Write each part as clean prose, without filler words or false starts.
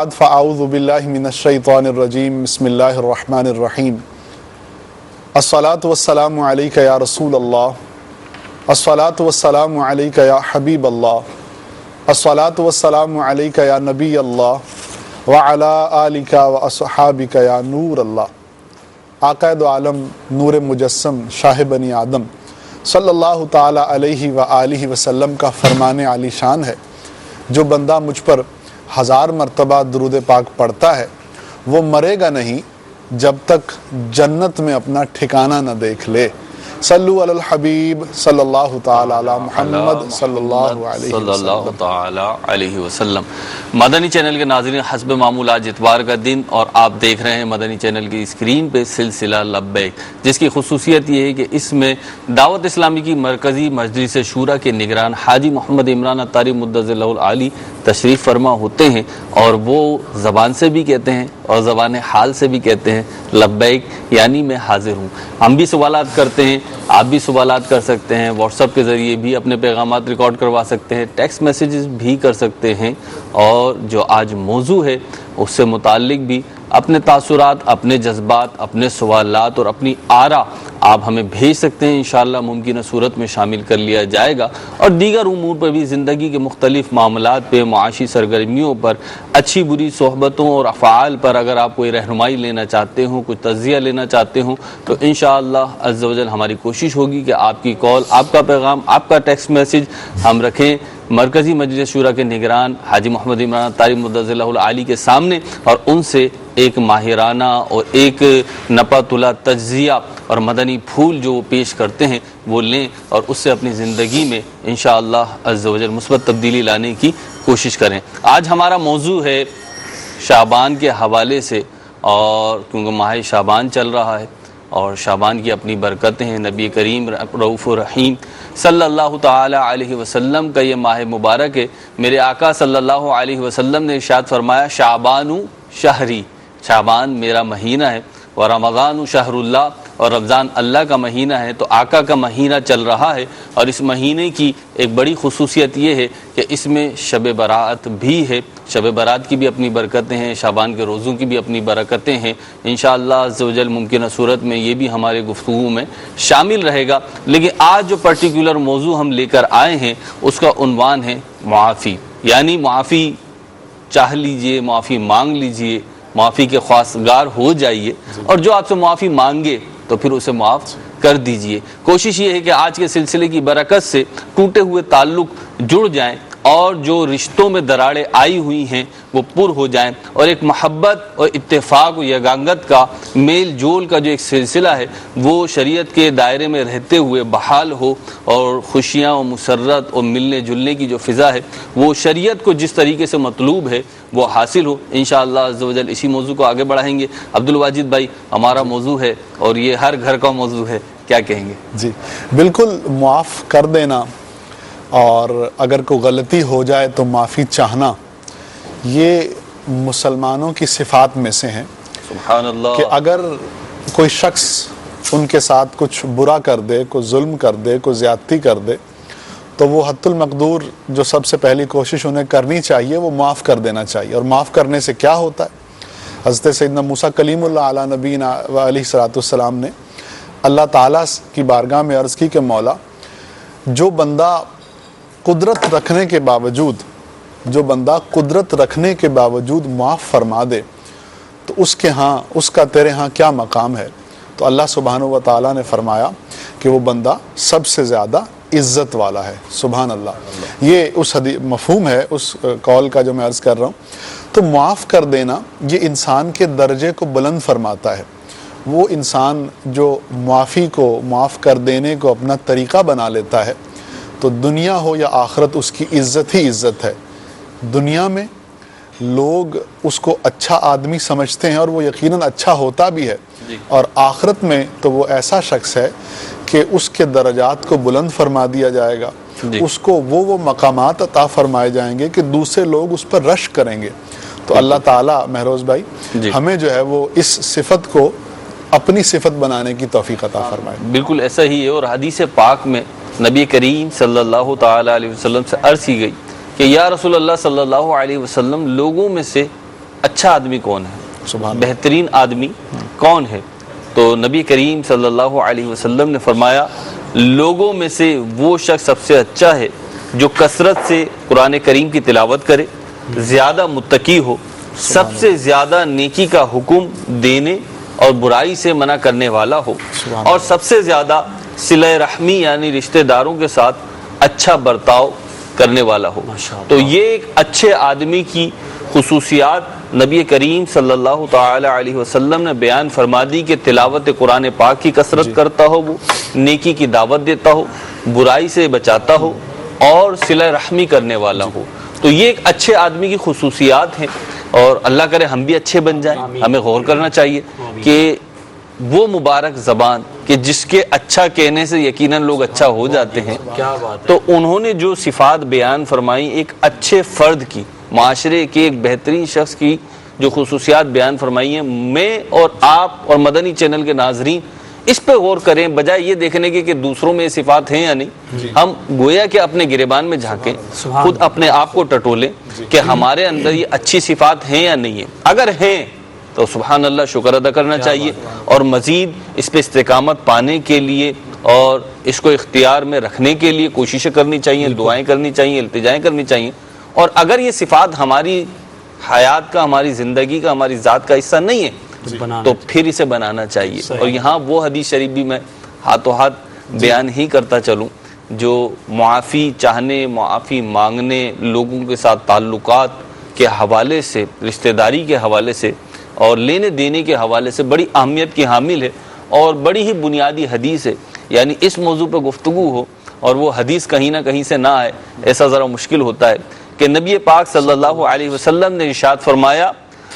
فاعوذ باللہ من الشیطان الرجیم بسم اللہ الرحمن الرحیم الصلاۃ والسلام علیک یا رسول اللہ الصلاۃ والسلام علیک یا حبیب اللہ الصلاۃ والسلام علیک یا نبی اللہ وعلی آلک واصحابک یا نور اللہ۔ آقا دو عالم نور مجسم شاہ بنی آدم صلی اللہ تعالی علیہ وآلہ وسلم کا فرمان عالی شان ہے، جو بندہ مجھ پر 1000 مرتبہ درود پاک پڑھتا ہے وہ مرے گا نہیں جب تک جنت میں اپنا ٹھکانہ نہ دیکھ لے۔ صلو علی الحبیب صلی اللہ تعالی علی محمد صلی اللہ علیہ وسلم۔ مدنی چینل کے ناظرین، حسب معمول آج اتوار کا دن اور آپ دیکھ رہے ہیں مدنی چینل کی اسکرین پہ سلسلہ لبیک، جس کی خصوصیت یہ ہے کہ اس میں دعوت اسلامی کی مرکزی مجلس شورا کے نگران حاجی محمد عمران اتاری مدظر اللہ العالی تشریف فرما ہوتے ہیں، اور وہ زبان سے بھی کہتے ہیں اور زبان حال سے بھی کہتے ہیں لبیک، یعنی میں حاضر ہوں۔ ہم بھی سوالات کرتے ہیں، آپ بھی سوالات کر سکتے ہیں، واٹس ایپ کے ذریعے بھی اپنے پیغامات ریکارڈ کروا سکتے ہیں، ٹیکسٹ میسیجز بھی کر سکتے ہیں، اور جو آج موضوع ہے اس سے متعلق بھی اپنے تاثرات، اپنے جذبات، اپنے سوالات اور اپنی آراء آپ ہمیں بھیج سکتے ہیں۔ انشاءاللہ ممکنہ صورت میں شامل کر لیا جائے گا، اور دیگر امور پر بھی، زندگی کے مختلف معاملات پہ، معاشی سرگرمیوں پر، اچھی بری صحبتوں اور افعال پر اگر آپ کوئی رہنمائی لینا چاہتے ہوں، کچھ تجزیہ لینا چاہتے ہوں، تو انشاءاللہ عز و جل ہماری کوشش ہوگی کہ آپ کی کال، آپ کا پیغام، آپ کا ٹیکسٹ میسیج ہم رکھیں مرکزی مجلس شورا کے نگران حاجی محمد عمران اتاری مدظر اللہ العالی کے سامنے، اور ان سے ایک ماہرانہ اور ایک نپا تلا تجزیہ اور مدنی پھول جو وہ پیش کرتے ہیں وہ لیں، اور اس سے اپنی زندگی میں انشاءاللہ عز و جل مثبت تبدیلی لانے کی کوشش کریں۔ آج ہمارا موضوع ہے شعبان کے حوالے سے، اور کیونکہ ماہ شعبان چل رہا ہے اور شعبان کی اپنی برکتیں ہیں، نبی کریم رؤوف الرحیم صلی اللہ تعالی علیہ وسلم کا یہ ماہ مبارک ہے۔ میرے آقا صلی اللہ علیہ وسلم نے ارشاد فرمایا، شعبان شہری، شعبان میرا مہینہ ہے، اور رمضان شہر اللہ، اور رمضان اللہ کا مہینہ ہے۔ تو آقا کا مہینہ چل رہا ہے، اور اس مہینے کی ایک بڑی خصوصیت یہ ہے کہ اس میں شب برات بھی ہے۔ شب برات کی بھی اپنی برکتیں ہیں، شعبان کے روزوں کی بھی اپنی برکتیں ہیں۔ انشاءاللہ عز و جل ممکنہ صورت میں یہ بھی ہمارے گفتگو میں شامل رہے گا۔ لیکن آج جو پرٹیکولر موضوع ہم لے کر آئے ہیں اس کا عنوان ہے معافی، یعنی معافی چاہ لیجئے، معافی مانگ لیجئے، معافی کے خواستگار ہو جائیے، اور جو آپ سے معافی مانگے تو پھر اسے معاف کر دیجئے۔ کوشش یہ ہے کہ آج کے سلسلے کی برکت سے ٹوٹے ہوئے تعلق جڑ جائیں، اور جو رشتوں میں دراڑیں آئی ہوئی ہیں وہ پر ہو جائیں، اور ایک محبت اور اتفاق و یگانگت کا، میل جول کا جو ایک سلسلہ ہے وہ شریعت کے دائرے میں رہتے ہوئے بحال ہو، اور خوشیاں و مسرت اور ملنے جلنے کی جو فضا ہے وہ شریعت کو جس طریقے سے مطلوب ہے وہ حاصل ہو۔ انشاءاللہ عز و جل اسی موضوع کو آگے بڑھائیں گے۔ عبدالواجد بھائی، ہمارا موضوع ہے اور یہ ہر گھر کا موضوع ہے، کیا کہیں گے؟ جی بالکل، معاف کر دینا اور اگر کوئی غلطی ہو جائے تو معافی چاہنا، یہ مسلمانوں کی صفات میں سے ہیں۔ سبحان اللہ۔ کہ اگر کوئی شخص ان کے ساتھ کچھ برا کر دے، کوئی ظلم کر دے، کوئی زیادتی کر دے، تو وہ حد المقدور جو سب سے پہلی کوشش انہیں کرنی چاہیے وہ معاف کر دینا چاہیے۔ اور معاف کرنے سے کیا ہوتا ہے؟ حضرت سیدنا موسیٰ کلیم اللہ علیہ نبینا و علیہ الصلوۃ والسلام نے اللہ تعالیٰ کی بارگاہ میں عرض کی کہ مولا، جو بندہ قدرت رکھنے کے باوجود معاف فرما دے تو اس کا تیرے ہاں کیا مقام ہے؟ تو اللہ سبحانہ و تعالیٰ نے فرمایا کہ وہ بندہ سب سے زیادہ عزت والا ہے۔ سبحان اللہ۔ یہ اس مفہوم ہے اس قول کا جو میں عرض کر رہا ہوں۔ تو معاف کر دینا یہ انسان کے درجے کو بلند فرماتا ہے۔ وہ انسان جو معافی کو، معاف کر دینے کو اپنا طریقہ بنا لیتا ہے تو دنیا ہو یا آخرت اس کی عزت ہی عزت ہے۔ دنیا میں لوگ اس کو اچھا آدمی سمجھتے ہیں اور وہ یقیناً اچھا ہوتا بھی ہے، اور آخرت میں تو وہ ایسا شخص ہے کہ اس کے درجات کو بلند فرما دیا جائے گا، اس کو وہ مقامات عطا فرمائے جائیں گے کہ دوسرے لوگ اس پر رشک کریں گے۔ تو اللہ تعالیٰ مہروز بھائی ہمیں جو ہے وہ اس صفت کو اپنی صفت بنانے کی توفیق عطا فرمائے۔ بالکل ایسا ہی ہے، اور حدیث پاک میں نبی کریم صلی اللہ تعالی علیہ وسلم سے عرض کی گئی کہ یا رسول اللہ صلی اللہ علیہ وسلم، لوگوں میں سے اچھا آدمی کون ہے, سبحان بہترین آدمی کون ہے؟ تو نبی کریم صلی اللہ علیہ وسلم نے فرمایا لوگوں میں سے وہ شخص سب سے اچھا ہے جو کثرت سے قرآن کریم کی تلاوت کرے, زیادہ متقی ہو, سب سے زیادہ نیکی کا حکم دینے اور برائی سے منع کرنے والا ہو, اور سب سے زیادہ صلہ رحمی یعنی رشتہ داروں کے ساتھ اچھا برتاؤ کرنے والا ہو. تو یہ ایک اچھے آدمی کی خصوصیات نبی کریم صلی اللہ تعالی علیہ وسلم نے بیان فرما دی کہ تلاوت قرآن پاک کی کثرت کرتا ہو, وہ نیکی کی دعوت دیتا ہو, برائی سے بچاتا ہو اور صلہ رحمی کرنے والا ہو. تو یہ ایک اچھے آدمی کی خصوصیات ہیں, اور اللہ کرے ہم بھی اچھے بن جائیں. ہمیں غور کرنا چاہیے کہ وہ مبارک زبان کہ جس کے اچھا کہنے سے یقیناً لوگ اچھا ہو جاتے ہیں, تو انہوں نے جو صفات بیان فرمائی ایک اچھے فرد کی, معاشرے کے ایک بہترین شخص کی جو خصوصیات بیان فرمائی ہیں, میں اور آپ اور مدنی چینل کے ناظرین اس پہ غور کریں, بجائے یہ دیکھنے کے کہ دوسروں میں یہ صفات ہیں یا نہیں. ہم گویا کہ اپنے گریبان میں جھانکیں, خود اپنے آپ کو ٹٹولیں کہ ہمارے اندر یہ اچھی صفات ہیں یا نہیں ہیں. اگر ہیں تو سبحان اللہ شکر ادا کرنا چاہیے, اور مزید اس پہ استقامت پانے کے لیے اور اس کو اختیار میں رکھنے کے لیے کوششیں کرنی چاہیے, دعائیں کرنی چاہیے, التجائیں کرنی چاہیے. اور اگر یہ صفات ہماری حیات کا, ہماری زندگی کا, ہماری ذات کا حصہ نہیں ہے تو پھر اسے بنانا چاہیے. اور یہاں وہ حدیث شریف بھی میں ہاتھوں ہاتھ بیان ہی کرتا چلوں جو معافی چاہنے, معافی مانگنے, لوگوں کے ساتھ تعلقات کے حوالے سے, رشتہ داری کے حوالے سے اور لینے دینے کے حوالے سے بڑی اہمیت کی حامل ہے, اور بڑی ہی بنیادی حدیث ہے. یعنی اس موضوع پہ گفتگو ہو اور وہ حدیث کہیں نہ کہیں سے نہ آئے, ایسا ذرا مشکل ہوتا ہے. کہ نبی پاک صلی اللہ علیہ وسلم نے ارشاد فرمایا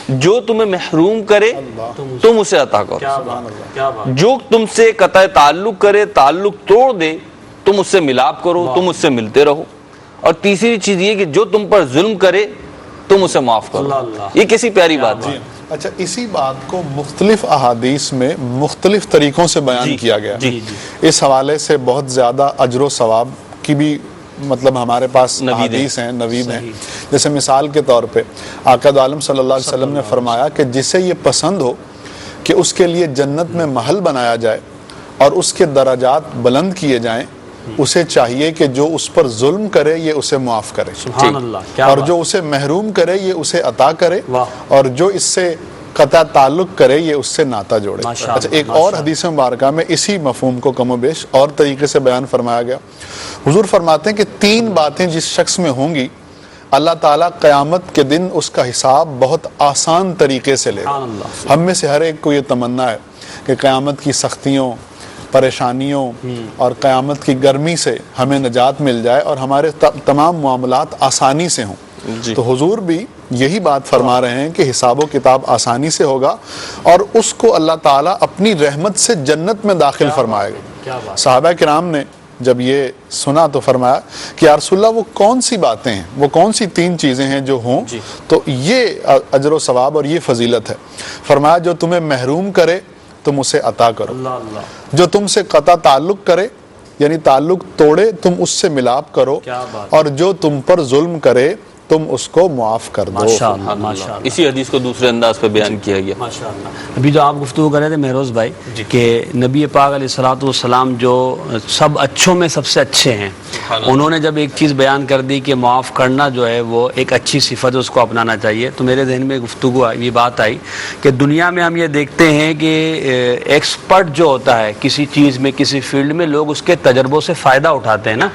جو تمہیں محروم کرے تم اسے عطا کرو, جو تم سے قطع تعلق کرے, تعلق توڑ دے, تم اس سے ملاپ کرو, تم اس سے ملتے رہو. اور تیسری چیز یہ کہ جو تم پر ظلم کرے تم اسے معاف کرو. یہ کیسی پیاری بات ہے. اچھا, اسی بات کو مختلف احادیث میں مختلف طریقوں سے بیان کیا گیا. اس حوالے سے بہت زیادہ اجر و ثواب کی بھی مطلب ہمارے پاس حدیث ہیں, نوید ہیں. جیسے مثال کے طور پہ آقا دو عالم صلی اللہ علیہ وسلم نے فرمایا کہ جسے یہ پسند ہو کہ اس کے لیے جنت میں محل بنایا جائے اور اس کے درجات بلند کیے جائیں, اسے چاہیے کہ جو اس پر ظلم کرے یہ اسے معاف کرے, سبحان اللہ, اور جو اسے محروم کرے یہ اسے عطا کرے, اور جو اس سے قطع تعلق کرے یہ اس سے ناتا جوڑے. اچھا, ایک اور حدیث مبارکہ میں اسی مفہوم کو کم و بیش اور طریقے سے بیان فرمایا گیا. حضور فرماتے ہیں کہ 3 باتیں جس شخص میں ہوں گی اللہ تعالیٰ قیامت کے دن اس کا حساب بہت آسان طریقے سے لے گا. ہم میں سے ہر ایک کو یہ تمنا ہے کہ قیامت کی سختیوں, پریشانیوں اور قیامت کی گرمی سے ہمیں نجات مل جائے اور ہمارے تمام معاملات آسانی سے ہوں. تو حضور بھی یہی بات فرما رہے ہیں کہ حساب و کتاب آسانی سے ہوگا اور اس کو اللہ تعالیٰ اپنی رحمت سے جنت میں داخل فرمائے گا. صحابہ کرام نے جب یہ سنا تو فرمایا کہ یا رسول اللہ وہ کون سی باتیں ہیں, وہ کون سی 3 چیزیں ہیں جو ہوں تو یہ اجر و ثواب اور یہ فضیلت ہے. فرمایا جو تمہیں محروم کرے تم اسے عطا کرو, جو تم سے قطع تعلق کرے یعنی تعلق توڑے تم اس سے ملاپ کرو, اور جو تم پر ظلم کرے تم اس کو معاف کر دو. اسی حدیث کو دوسرے انداز پہ بیان کیا گیا. ابھی جو آپ گفتگو کر رہے تھے مہروز بھائی کہ نبی پاک علیہ الصلوۃ والسلام جو سب اچھوں میں سب سے اچھے ہیں, انہوں نے جب ایک چیز بیان کر دی کہ معاف کرنا جو ہے وہ ایک اچھی صفت ہے, اس کو اپنانا چاہیے, تو میرے ذہن میں گفتگو یہ بات آئی کہ دنیا میں ہم یہ دیکھتے ہیں کہ ایکسپرٹ جو ہوتا ہے کسی چیز میں, کسی فیلڈ میں, لوگ اس کے تجربوں سے فائدہ اٹھاتے ہیں نا.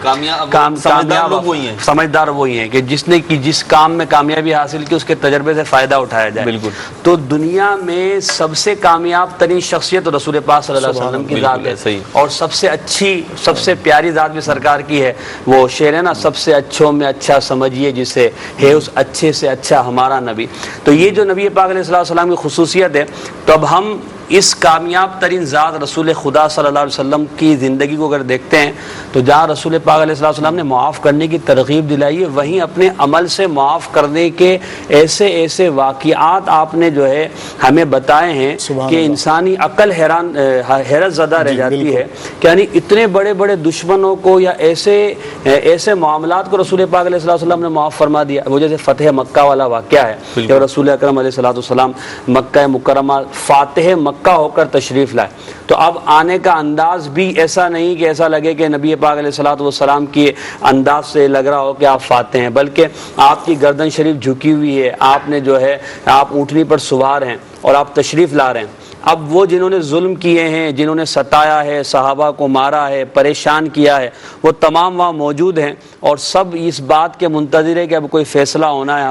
سمجھدار وہی ہیں کہ جس نے جس کام میں کامیابی حاصل کی اس کے تجربے سے فائدہ اٹھایا جائے. بالکل. تو دنیا میں سب سے کامیاب ترین شخصیت رسول پاک صلی اللہ علیہ وسلم کی ذات ہے, اور سب سے اچھی سب سے پیاری ذات بھی سرکار کی ہے. وہ شعر ہے نا, سب سے اچھوں میں اچھا سمجھیے جسے, ہے اس اچھے سے اچھا ہمارا نبی. تو یہ جو نبی پاک علیہ السلام کی خصوصیت ہے, تو اب ہم اس کامیاب ترین ذات رسول خدا صلی اللہ علیہ وسلم کی زندگی کو اگر دیکھتے ہیں تو جہاں رسول پاک علیہ السلام نے معاف کرنے کی ترغیب دلائی ہے، وہیں اپنے عمل سے معاف کرنے کے ایسے ایسے واقعات آپ نے جو ہے ہمیں بتائے ہیں کہ انسانی عقل حیرت زدہ رہ جاتی ہے کہ یعنی اتنے بڑے بڑے دشمنوں کو یا ایسے معاملات کو رسول پاک علیہ السلام نے معاف فرما دیا. وہ جیسے فتح مکہ والا واقعہ ہے کہ رسول اکرم علیہ السلام مکہ مکرمہ فاتح مکہ ہو کر تشریف لائے، تو اب آنے کا انداز بھی ایسا نہیں کہ ایسا لگے کہ نبی پاک علیہ السلام کی انداز سے لگ رہا ہو کہ آپ فاتح ہیں، بلکہ آپ کی گردن شریف جھکی ہوئی ہے، آپ نے جو ہے آپ اونٹنی پر سوار ہیں اور آپ تشریف لا رہے ہیں. اب وہ جنہوں نے ظلم کیے ہیں، جنہوں نے ستایا ہے، صحابہ کو مارا ہے، پریشان کیا ہے، وہ تمام وہاں موجود ہیں اور سب اس بات کے منتظر ہے کہ اب کوئی فیصلہ ہونا ہے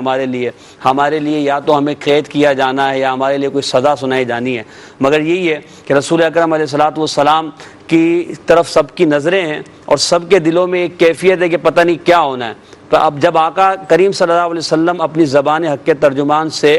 ہمارے لیے یا تو ہمیں قید کیا جانا ہے یا ہمارے لیے کوئی سزا سنائی جانی ہے. مگر یہی ہے کہ رسول اکرم علیہ السلام کی طرف سب کی نظریں ہیں اور سب کے دلوں میں ایک کیفیت ہے کہ پتہ نہیں کیا ہونا ہے. تو اب جب آقا کریم صلی اللہ علیہ وسلم اپنی زبان حق کے ترجمان سے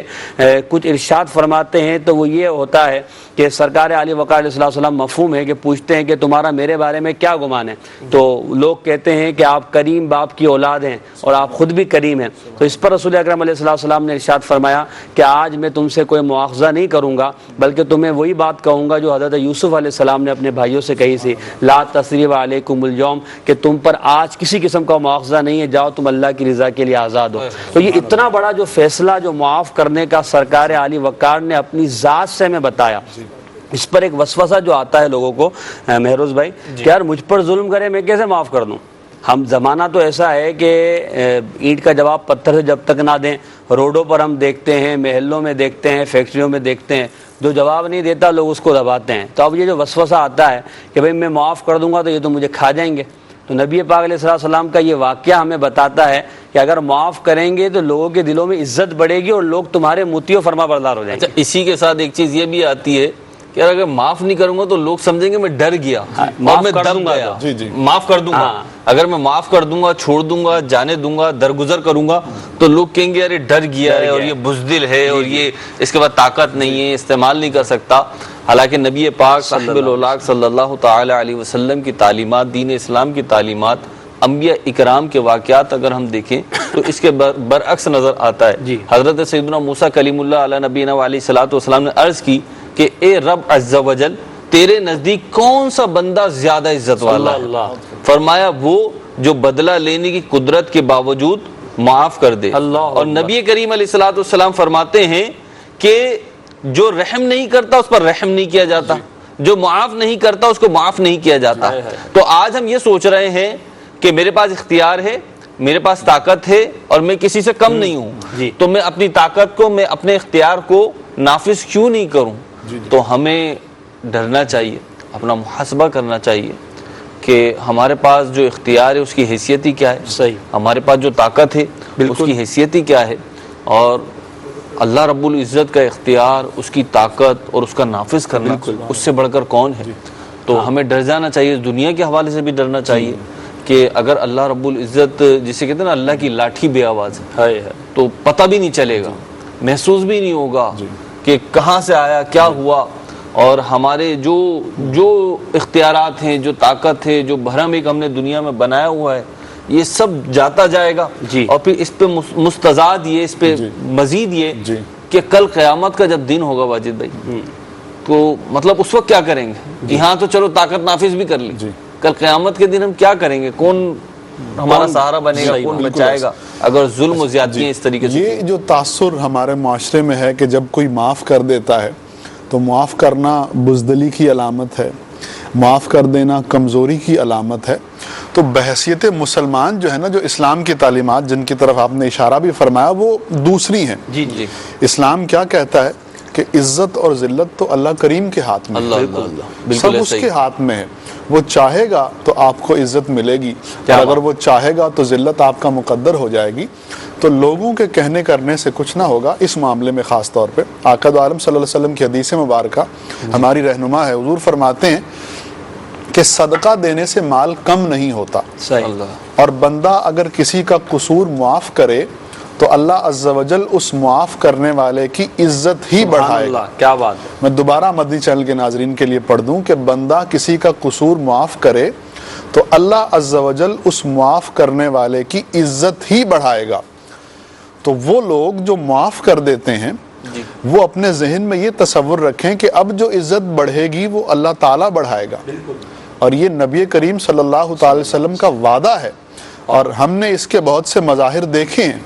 کچھ ارشاد فرماتے ہیں تو وہ یہ ہوتا ہے کہ سرکار علی وقار علیہ السلام مفہوم ہے کہ پوچھتے ہیں کہ تمہارا میرے بارے میں کیا گمان ہے، تو لوگ کہتے ہیں کہ آپ کریم باپ کی اولاد ہیں اور آپ خود بھی کریم ہیں. تو اس پر رسول اکرم علیہ السلام نے ارشاد فرمایا کہ آج میں تم سے کوئی مواخذہ نہیں کروں گا، بلکہ تمہیں وہی بات کہوں گا جو حضرت یوسف علیہ السلام نے اپنے بھائیوں سے کہی تھی، لا تثریب علیکم اليوم، کہ تم پر آج کسی قسم کا مواخذہ نہیں ہے، جاؤ تم اللہ کی رضا کے لیے آزاد ہو. تو یہ اتنا بڑا جو فیصلہ جو معاف کرنے کا سرکار علی وقار نے اپنی ذات سے ہمیں بتایا، اس پر ایک وسوسہ جو آتا ہے لوگوں کو مہروز بھائی کہ یار مجھ پر ظلم کرے میں کیسے معاف کر دوں. ہم زمانہ تو ایسا ہے کہ اینٹ کا جواب پتھر سے جب تک نہ دیں، روڈوں پر ہم دیکھتے ہیں، محلوں میں دیکھتے ہیں، فیکٹریوں میں دیکھتے ہیں، جو جواب نہیں دیتا لوگ اس کو دباتے ہیں. تو اب یہ جو وسوسہ آتا ہے کہ بھئی میں معاف کر دوں گا تو یہ تو مجھے کھا جائیں گے، تو نبی پاک علیہ السلام کا یہ واقعہ ہمیں بتاتا ہے کہ اگر معاف کریں گے تو لوگوں کے دلوں میں عزت بڑھے گی اور لوگ تمہارے مطیع و فرما بردار ہو جائیں گے. اچھا، اسی کے ساتھ ایک چیز یہ بھی آتی ہے کہ اگر معاف نہیں کروں گا تو لوگ سمجھیں گے میں ڈر گیا اور میں دم گیا. معاف کر دوں گا، اگر میں معاف کر دوں گا، چھوڑ دوں گا، جانے دوں گا، درگزر کروں گا تو لوگ کہیں گے ارے ڈر گیا ہے اور یہ بزدل ہے اور یہ اس کے بعد طاقت نہیں ہے، استعمال نہیں کر سکتا. حالانکہ نبی پاک صاحب الاولاق صلی اللہ تعالی علیہ وسلم کی تعلیمات، دین اسلام کی تعلیمات، انبیاء اکرام کے واقعات اگر ہم دیکھیں تو اس کے برعکس نظر آتا ہے. حضرت سیدنا موسیٰ کلیم اللہ علیہ نبینا علیہ الصلوۃ والسلام نے عرض کی کہ اے رب عز و جل، تیرے نزدیک کون سا بندہ زیادہ عزت والا ہے؟ فرمایا وہ جو بدلہ لینے کی قدرت کے باوجود معاف کر دے. اور نبی کریم علیہ الصلوۃ والسلام فرماتے ہیں کہ جو رحم نہیں کرتا اس پر رحم نہیں کیا جاتا، جو معاف نہیں کرتا اس کو معاف نہیں کیا جاتا. تو آج ہم یہ سوچ رہے ہیں کہ میرے پاس اختیار ہے، میرے پاس طاقت ہے اور میں کسی سے کم نہیں ہوں، تو میں اپنی طاقت کو، میں اپنے اختیار کو نافذ کیوں نہیں کروں؟ تو ہمیں ڈرنا چاہیے، اپنا محاسبہ کرنا چاہیے کہ ہمارے پاس جو اختیار ہے اس کی حیثیت ہی کیا ہے، ہمارے پاس جو طاقت ہے اس کی حیثیت ہی کیا ہے، اور اللہ رب العزت کا اختیار، اس کی طاقت اور اس کا نافذ کرنا اس سے بڑھ کر کون ہے. تو ہمیں ڈر جانا چاہیے، دنیا کے حوالے سے بھی ڈرنا چاہیے کہ اگر اللہ رب العزت، جسے کہتے ہیں نا اللہ کی لاٹھی بے آواز ہے، تو پتہ بھی نہیں چلے گا، محسوس بھی نہیں ہوگا کہ کہاں سے آیا، کیا ہوا، اور ہمارے جو اختیارات ہیں، جو طاقت ہے، جو بھرم ایک ہم نے دنیا میں بنایا ہوا ہے، یہ سب جاتا جائے گا. اور پھر اس پہ مستزاد یہ، اس پہ مزید یہ کہ کل قیامت کا جب دن ہوگا واجد بھائی، تو مطلب اس وقت کیا کریں گے؟ یہاں تو چلو طاقت نافذ بھی کر لی، کل قیامت کے دن ہم کیا کریں گے؟ کون ہمارا سہارا بنے گا؟ کون بچائے گا اگر ظلم و زیادتیاں اس طریقے سے؟ یہ جو تاثر ہمارے معاشرے میں ہے کہ جب کوئی معاف کر دیتا ہے تو معاف کرنا بزدلی کی علامت ہے، معاف کر دینا کمزوری کی علامت ہے. تو بحیثیت مسلمان جو ہے نا، جو اسلام کی تعلیمات جن کی طرف آپ نے اشارہ بھی فرمایا وہ دوسری ہیں. اسلام کیا کہتا ہے کہ عزت اور ذلت تو اللہ کریم کے ہاتھ میں ہے، سب اس کے ہاتھ میں ہے. وہ چاہے گا تو آپ کو عزت ملے گی، اور اگر وہ چاہے گا تو ذلت آپ کا مقدر ہو جائے گی. تو لوگوں کے کہنے کرنے سے کچھ نہ ہوگا. اس معاملے میں خاص طور پہ آقا دو عالم صلی اللہ علیہ وسلم کی حدیث مبارکہ ہماری رہنما ہے. حضور فرماتے ہیں کہ صدقہ دینے سے مال کم نہیں ہوتا، اور بندہ اگر کسی کا قصور معاف کرے تو اللہ عز و جل اس معاف کرنے والے کی عزت ہی بڑھائے گا۔ کیا بات ہے۔ میں دوبارہ مدنی چینل کے ناظرین کے لیے پڑھ دوں کہ بندہ کسی کا قصور معاف کرے تو اللہ عز و جل اس معاف کرنے والے کی عزت ہی بڑھائے گا۔ تو وہ لوگ جو معاف کر دیتے ہیں وہ اپنے ذہن میں یہ تصور رکھیں کہ اب جو عزت بڑھے گی وہ اللہ تعالیٰ بڑھائے گا، اور یہ نبی کریم صلی اللہ تعالی وسلم کا وعدہ ہے، اور ہم نے اس کے بہت سے مظاہر دیکھے ہیں۔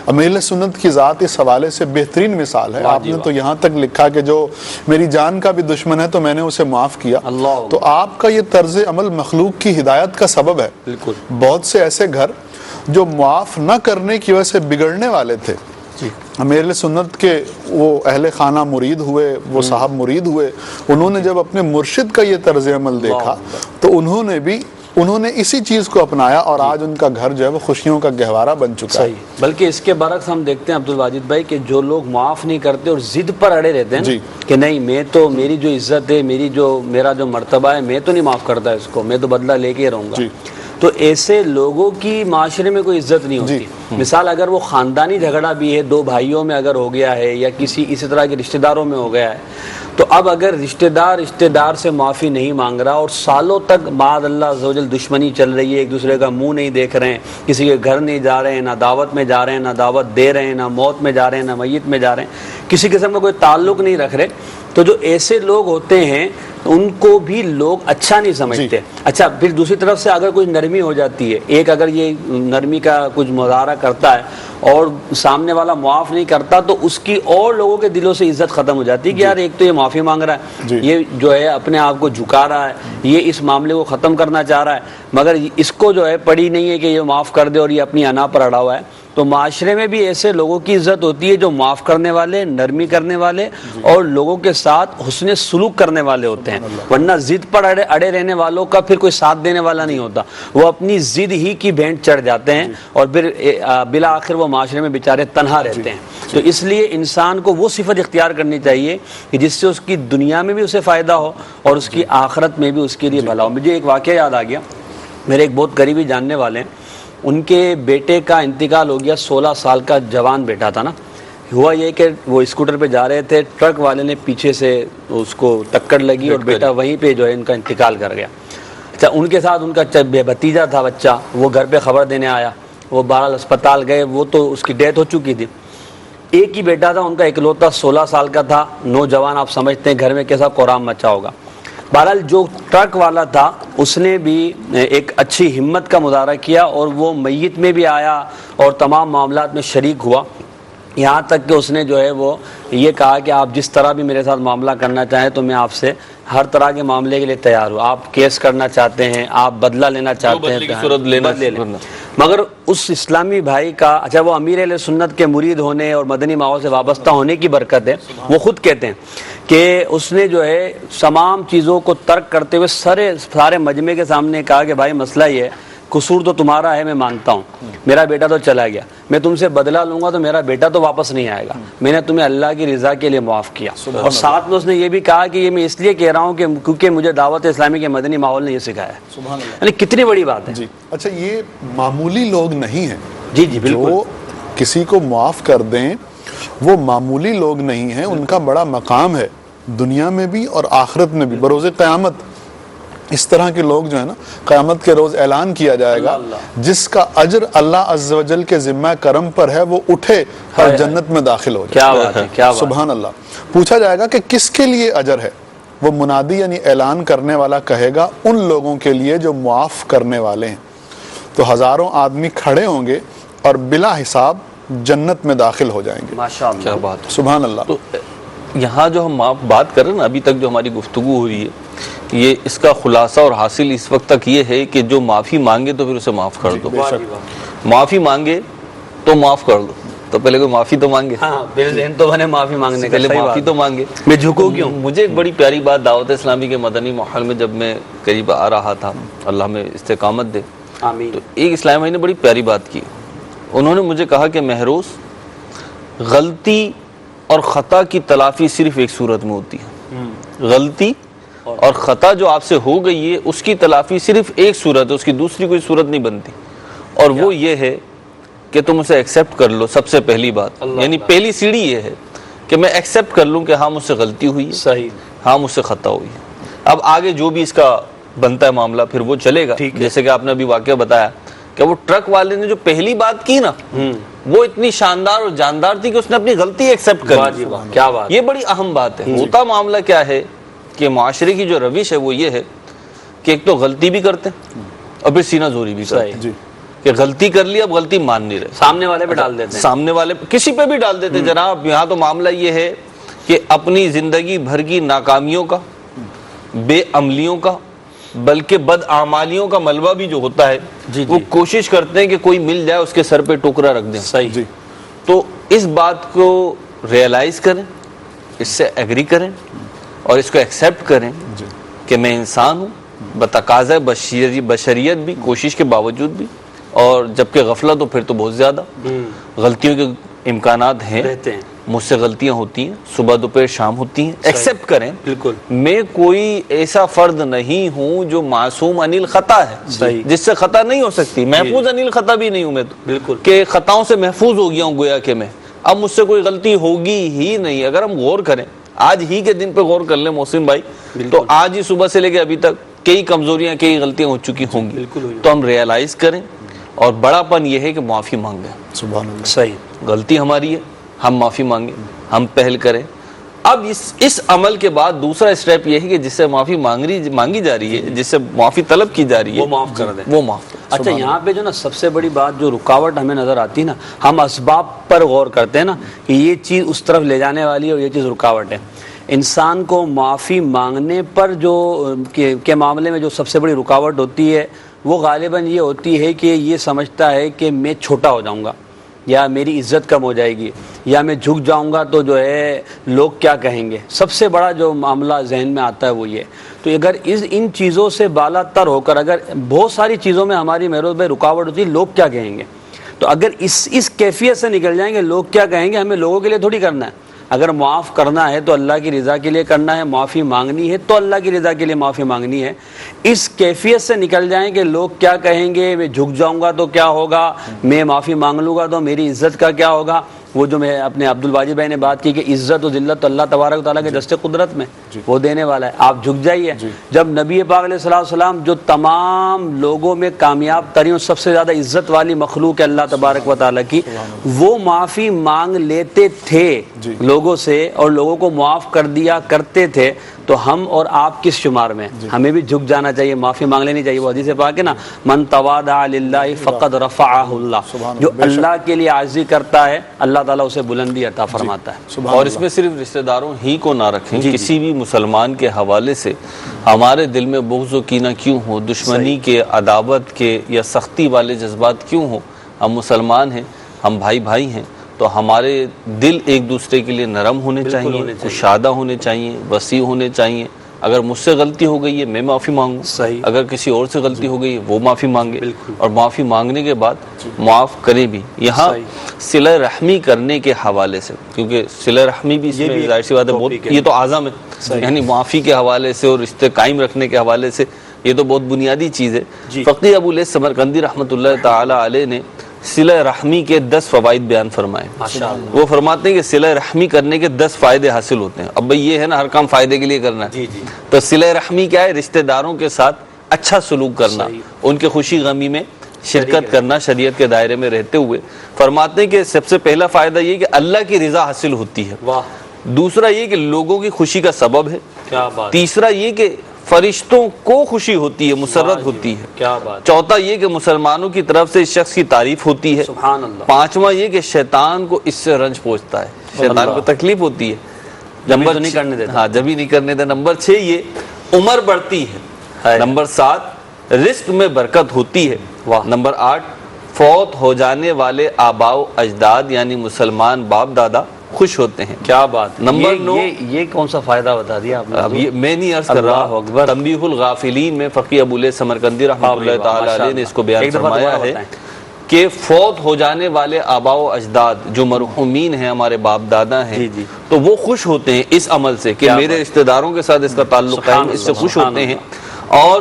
امیر سنت کی ذات اس حوالے سے بہترین مثال ہے۔ آپ نے تو یہاں تک لکھا کہ جو میری جان کا بھی دشمن ہے تو میں نے اسے معاف کیا۔ تو آپ کا یہ طرز عمل مخلوق کی ہدایت کا سبب ہے۔ بہت سے ایسے گھر جو معاف نہ کرنے کی وجہ سے بگڑنے والے تھے، امیر سنت کے وہ اہل خانہ مرید ہوئے، وہ صاحب مرید ہوئے، انہوں نے جب اپنے مرشد کا یہ طرز عمل دیکھا تو انہوں نے اسی چیز کو اپنایا، اور آج ان کا گھر جو ہے وہ خوشیوں کا گہوارہ بن چکا ہے۔ بلکہ اس کے برعکس ہم دیکھتے ہیں عبدالواجد بھائی کہ جو لوگ معاف نہیں کرتے اور ضد پر اڑے رہتے ہیں کہ نہیں میری جو عزت ہے، میرا جو مرتبہ ہے، میں تو نہیں معاف کرتا اس کو، میں تو بدلہ لے کے رہوں گا، تو ایسے لوگوں کی معاشرے میں کوئی عزت نہیں ہوتی۔ مثال اگر وہ خاندانی جھگڑا بھی ہے، دو بھائیوں میں اگر ہو گیا ہے یا کسی اسی طرح کے رشتہ داروں میں ہو گیا ہے، تو اب اگر رشتہ دار سے معافی نہیں مانگ رہا اور سالوں تک معاذ اللہ عز و جل دشمنی چل رہی ہے، ایک دوسرے کا منہ نہیں دیکھ رہے ہیں، کسی کے گھر نہیں جا رہے ہیں، نہ دعوت میں جا رہے ہیں، نہ دعوت دے رہے ہیں، نہ موت میں جا رہے ہیں، نہ میت میں جا رہے ہیں، کسی قسم کا کوئی تعلق نہیں رکھ رہے، تو جو ایسے لوگ ہوتے ہیں ان کو بھی لوگ اچھا نہیں سمجھتے۔ اچھا، پھر دوسری طرف سے اگر کوئی نرمی ہو جاتی ہے، ایک اگر یہ نرمی کا کچھ مظاہرہ کرتا ہے اور سامنے والا معاف نہیں کرتا، تو اس کی اور لوگوں کے دلوں سے عزت ختم ہو جاتی ہے کہ یار ایک تو یہ معافی مانگ رہا ہے، یہ جو ہے اپنے آپ کو جھکا رہا ہے، یہ اس معاملے کو ختم کرنا چاہ رہا ہے، مگر اس کو جو ہے پڑی نہیں ہے کہ یہ معاف کر دے اور یہ اپنی انا پر اڑا ہوا ہے۔ تو معاشرے میں بھی ایسے لوگوں کی عزت ہوتی ہے جو معاف کرنے والے، نرمی کرنے والے اور لوگوں کے ساتھ حسن سلوک کرنے والے ہوتے ہیں، ورنہ ضد پر اڑے رہنے والوں کا پھر کوئی ساتھ دینے والا نہیں ہوتا، وہ اپنی ضد ہی کی بھینٹ چڑھ جاتے ہیں اور پھر بالآخر وہ معاشرے میں بیچارے تنہا رہتے ہیں۔ تو اس لیے انسان کو وہ صفت اختیار کرنی چاہیے کہ جس سے اس کی دنیا میں بھی اسے فائدہ ہو اور اس کی آخرت میں بھی اس کے لیے بھلا ہو۔ مجھے ایک واقعہ یاد آ گیا، میرے ایک بہت قریبی جاننے والے ہیں، ان کے بیٹے کا انتقال ہو گیا، 16 سال کا جوان بیٹا تھا نا۔ ہوا یہ کہ وہ اسکوٹر پہ جا رہے تھے، ٹرک والے نے پیچھے سے اس کو ٹکر لگی اور بیٹا وہیں پہ جو ہے ان کا انتقال کر گیا۔ اچھا، ان کے ساتھ ان کا بھتیجا تھا بچہ، وہ گھر پہ خبر دینے آیا، وہ بہرحال اسپتال گئے، وہ تو اس کی ڈیتھ ہو چکی تھی۔ ایک ہی بیٹا تھا ان کا اکلوتا، 16 سال کا تھا، نوجوان، آپ سمجھتے ہیں گھر میں کیسا قرام مچا ہوگا۔ بہرحال جو ٹرک والا تھا اس نے بھی ایک اچھی ہمت کا مظاہرہ کیا اور وہ میت میں بھی آیا اور تمام معاملات میں شریک ہوا، یہاں تک کہ اس نے جو ہے وہ یہ کہا کہ آپ جس طرح بھی میرے ساتھ معاملہ کرنا چاہیں تو میں آپ سے ہر طرح کے معاملے کے لیے تیار ہوں، آپ کیس کرنا چاہتے ہیں، آپ بدلہ لینا چاہتے ہیں، بدلے لیں۔ مگر اس اسلامی بھائی کا، اچھا وہ امیر اہل سنت کے مرید ہونے اور مدنی ماحول سے وابستہ ہونے کی برکت ہے، وہ خود کہتے ہیں کہ اس نے جو ہے تمام چیزوں کو ترک کرتے ہوئے سارے مجمع کے سامنے کہا کہ بھائی مسئلہ یہ ہے، قصور تو تمہارا ہے، میں مانتا ہوں، میرا بیٹا تو چلا گیا، میں تم سے بدلہ لوں گا تو میرا بیٹا تو واپس نہیں آئے گا، میں نے تمہیں اللہ کی رضا کے لیے معاف کیا، اور ساتھ میں اس نے یہ بھی کہا کہ یہ میں اس لیے کہہ رہا ہوں کہ کیونکہ مجھے دعوت اسلامی کے مدنی ماحول نے یہ سکھایا ہے۔ یعنی کتنی بڑی بات ہے۔ اچھا، یہ معمولی لوگ نہیں ہیں، جی بالکل، جو کسی کو معاف کر دیں وہ معمولی لوگ نہیں ہیں، ان کا بڑا مقام ہے دنیا میں بھی اور آخرت میں بھی۔ بروز قیامت اس طرح کے لوگ جو ہے نا، قیامت کے روز اعلان کیا جائے گا جس کا اجر اللہ عز و جل کے ذمہ کرم پر ہے، وہ اٹھے اور جنت میں داخل ہو جائے۔ کیا بات ہے، کیا بات۔ سبحان اللہ۔ پوچھا جائے گا کہ کس کے لیے اجر ہے، وہ منادی یعنی اعلان کرنے والا کہے گا ان لوگوں کے لیے جو معاف کرنے والے ہیں، تو ہزاروں آدمی کھڑے ہوں گے اور بلا حساب جنت میں داخل ہو جائیں گے۔ ماشاءاللہ، کیا بات ہے، سبحان اللہ۔ تو یہاں جو ہم بات کر رہے ہیں نا، ابھی تک جو ہماری گفتگو ہو رہی ہے، یہ اس کا خلاصہ اور حاصل اس وقت تک یہ ہے کہ جو معافی مانگے تو پھر اسے معاف کر دو، معافی مانگے تو معاف کر دو، تو پہلے کوئی معافی تو مانگے، ہاں ذہن تو بنے معافی مانگنے کا، پہلے معافی تو مانگے۔ میں جھکوں کیوں؟ مجھے ایک بڑی پیاری بات دعوت اسلامی کے مدنی ماحول میں جب میں قریب آ رہا تھا، اللہ میں استقامت دے، آمین، تو ایک اسلامی بھائی نے بڑی پیاری بات کی، انہوں نے مجھے کہا کہ مہروز، غلطی اور خطا کی تلافی صرف ایک صورت میں ہوتی ہے، غلطی اور خطا جو آپ سے ہو گئی ہے اس کی تلافی صرف ایک صورت ہے، اس کی دوسری کوئی صورت نہیں بنتی، اور وہ یہ ہے کہ تم اسے ایکسیپٹ کر لو. سب سے پہلی بات یعنی پہلی سیڑھی یہ ہے کہ میں ایکسیپٹ کر لوں کہ ہاں مجھ سے غلطی ہوئی ہے, صحیح, ہاں مجھ سے خطا ہوئی ہے. اب آگے جو بھی اس کا بنتا ہے معاملہ پھر وہ چلے گا. جیسے کہ آپ نے ابھی واقعہ بتایا کہ وہ ٹرک والے نے جو پہلی بات کی نا وہ اتنی شاندار اور جاندار تھی کہ اس نے اپنی غلطی ایکسیپٹ کر لی. کیا بات, یہ بڑی اہم بات ہے. ہوتا معاملہ کیا ہے کہ معاشرے کی جو روش ہے وہ یہ ہے کہ ایک تو غلطی بھی کرتے ہیں اور پھر سینہ زوری بھی کرتے ہیں کہ غلطی کر لی, اب غلطی مان نہیں رہے, سامنے والے پہ ڈال دیتے ہیں, سامنے والے کسی پہ بھی ڈال دیتے ہیں. جناب یہاں تو معاملہ یہ ہے کہ اپنی زندگی بھر کی ناکامیوں کا, بے عملیوں کا, بلکہ بد اعمالیوں کا ملبہ بھی جو ہوتا ہے وہ کوشش کرتے ہیں کہ کوئی مل جائے اس کے سر پہ ٹوکرا رکھ دیں. صحیح. تو اس بات کو ریئلائز کریں, اس سے ایگری کریں اور اس کو ایکسیپٹ کریں کہ میں انسان ہوں بتقاضۂ بشریت بھی, کوشش کے باوجود بھی, اور جبکہ غفلت تو پھر تو بہت زیادہ. غلطیوں کے امکانات ہیں, مجھ سے غلطیاں ہوتی ہیں, صبح دوپہر شام ہوتی ہیں. ایکسیپٹ کریں بالکل, میں کوئی ایسا فرد نہیں ہوں جو معصوم عن الخطا ہے, جس سے خطا نہیں ہو سکتی. محفوظ عن الخطا بھی نہیں ہوں میں تو, بالکل, کہ خطاؤں سے محفوظ ہو گیا ہوں گویا کہ میں اب مجھ سے کوئی غلطی ہوگی ہی نہیں. اگر ہم غور کریں, آج ہی کے دن پہ غور کر لیں محسن بھائی, تو آج ہی صبح سے لے کے ابھی تک کئی کمزوریاں, کئی غلطیاں ہو چکی ہوں گی. تو ہم ریئلائز کریں اور بڑا پن یہ ہے کہ معافی مانگیں. سبحان اللہ. صحیح, غلطی ہماری ہے, ہم معافی مانگیں, ہم پہل کریں. اب اس عمل کے بعد دوسرا اسٹیپ یہ ہے کہ جس سے معافی مانگی جا رہی ہے, جس سے معافی طلب کی جا رہی ہے, وہ معاف کر دیں, وہ معاف. اچھا, یہاں پہ جو نا سب سے بڑی بات جو رکاوٹ ہمیں نظر آتی ہے نا, ہم اسباب پر غور کرتے ہیں نا کہ یہ چیز اس طرف لے جانے والی ہے اور یہ چیز رکاوٹ ہے. انسان کو معافی مانگنے پر جو کے معاملے میں جو سب سے بڑی رکاوٹ ہوتی ہے وہ غالباً یہ ہوتی ہے کہ یہ سمجھتا ہے کہ میں چھوٹا ہو جاؤں گا, یا میری عزت کم ہو جائے گی, یا میں جھک جاؤں گا تو جو ہے لوگ کیا کہیں گے. سب سے بڑا جو معاملہ ذہن میں آتا ہے وہ یہ. تو اگر ان چیزوں سے بالا تر ہو کر اگر بہت ساری چیزوں میں ہماری مہروز بھائی رکاوٹ ہوتی ہے, لوگ کیا کہیں گے, تو اگر اس کیفیت سے نکل جائیں گے لوگ کیا کہیں گے, ہمیں لوگوں کے لیے تھوڑی کرنا ہے. اگر معاف کرنا ہے تو اللہ کی رضا کے لیے کرنا ہے, معافی مانگنی ہے تو اللہ کی رضا کے لیے معافی مانگنی ہے. اس کیفیت سے نکل جائیں کہ لوگ کیا کہیں گے, میں جھک جاؤں گا تو کیا ہوگا, میں معافی مانگ لوں گا تو میری عزت کا کیا ہوگا. وہ جو میں اپنے عبدالواجد بھائی نے بات کی کہ عزت و ذلت تو اللہ تبارک و تعالیٰ کے دست قدرت میں وہ دینے والا ہے, آپ جھک جائیے. جب نبی پاک علیہ السلام جو تمام لوگوں میں کامیاب ترین سب سے زیادہ عزت والی مخلوق ہے اللہ تبارک و تعالیٰ کی, وہ معافی مانگ لیتے تھے لوگوں سے اور لوگوں کو معاف کر دیا کرتے تھے, تو ہم اور آپ کس شمار میں, ہمیں بھی جھک جانا چاہیے, معافی مانگ لینی چاہیے. وہ حدیث پاک ہے نا, من تواضع للہ فقد رفعہ اللہ, جو اللہ کے لیے عاجزی کرتا ہے اللہ تعالیٰ اسے بلندی عطا فرماتا ہے. اور اس میں صرف رشتہ داروں ہی کو نہ رکھیں, کسی بھی مسلمان کے حوالے سے ہمارے دل میں بغض و کینہ کیوں ہو, دشمنی کے, عداوت کے یا سختی والے جذبات کیوں ہو, ہم مسلمان ہیں, ہم بھائی بھائی ہیں, تو ہمارے دل ایک دوسرے کے لیے نرم ہونے چاہیے, کشادہ ہونے چاہیے, وسیع ہونے چاہیے. اگر مجھ سے غلطی ہو گئی ہے میں معافی مانگوں, اگر کسی اور سے غلطی ہو گئی ہے وہ معافی مانگے, اور معافی مانگنے کے بعد معاف کریں بھی. یہاں صلہ رحمی کرنے کے حوالے سے, کیونکہ صلہ رحمی بھی اس میں ظاہر سی بات ہے بہت, یہ تو اعظم ہے, یعنی معافی کے حوالے سے اور رشتے قائم رکھنے کے حوالے سے یہ تو بہت بنیادی چیز ہے. فقی ابو لیث سمرقندی رحمۃ اللہ تعالی علیہ نے صلہ رحمی کے 10 فوائد بیان فرمائے. وہ فرماتے ہیں کہ صلہ رحمی کرنے کے 10 فائدے حاصل ہوتے ہیں. اب بھئی یہ ہے نا, ہر کام فائدے کے لیے کرنا ہے, تو صلہ رحمی کیا ہے, رشتہ داروں کے ساتھ اچھا سلوک کرنا, ان کے خوشی غمی میں شرکت کرنا شریعت کے دائرے میں رہتے ہوئے. فرماتے ہیں کہ سب سے پہلا فائدہ یہ کہ اللہ کی رضا حاصل ہوتی ہے. دوسرا یہ کہ لوگوں کی خوشی کا سبب ہے. تیسرا یہ کہ فرشتوں کو خوشی ہوتی ہے, مسرت ہوتی ہے. چوتھا یہ کہ مسلمانوں کی طرف سے اس شخص کی تعریف ہوتی ہے. پانچواں یہ کہ شیطان کو اس سے رنج پہنچتا ہے, شیطان کو تکلیف ہوتی ہے, نمبر نہیں کرنے دیتا, ہاں جبھی نہیں کرنے دیتا. نمبر 6 یہ عمر بڑھتی ہے. نمبر 7 رزق میں برکت ہوتی ہے. نمبر 8 فوت ہو جانے والے آباء و اجداد یعنی مسلمان باپ دادا خوش ہوتے ہیں. کیا بات. نمبر 9 یہ کون سا فائدہ بتا دیا آپ نے, اب یہ میں نہیں عرض کر رہا, تنبیہ الغافلین میں فقی ابو لیث سمرقندی رحمۃ اللہ تعالی علیہ نے اس کو بیان فرمایا ہے کہ فوت ہو جانے والے آباء و اجداد جو مرحومین ہیں, ہمارے باپ دادا ہیں, تو وہ خوش ہوتے ہیں اس عمل سے کہ میرے رشتہ داروں کے ساتھ اس کا تعلق ہے, اس سے خوش ہوتے ہیں. اور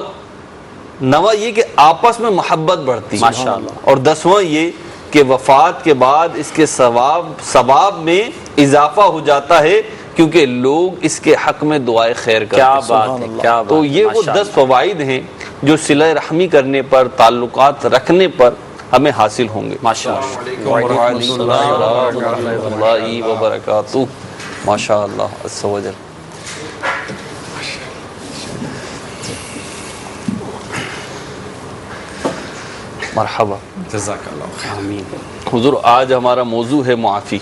9واں یہ کہ آپس میں محبت بڑھتی ہے. اور 10واں یہ کہ وفات کے بعد اس کے ثواب میں اضافہ ہو جاتا ہے، کیونکہ لوگ اس کے حق میں دعائے خیر کرتے ہیں۔ کیا بات ہے، کیا بات، تو یہ وہ 10 فوائد ہیں جو صلہ رحمی کرنے پر، تعلقات رکھنے پر ہمیں حاصل ہوں گے۔ ماشاءاللہ۔ وعلیکم السلام ورحمۃ اللہ وبرکاتہ۔ ماشاء اللہ عز و جل۔ مرحبا، جزاک اللہ خیر۔ آمین۔ حضور آج ہمارا موضوع ہے معافی۔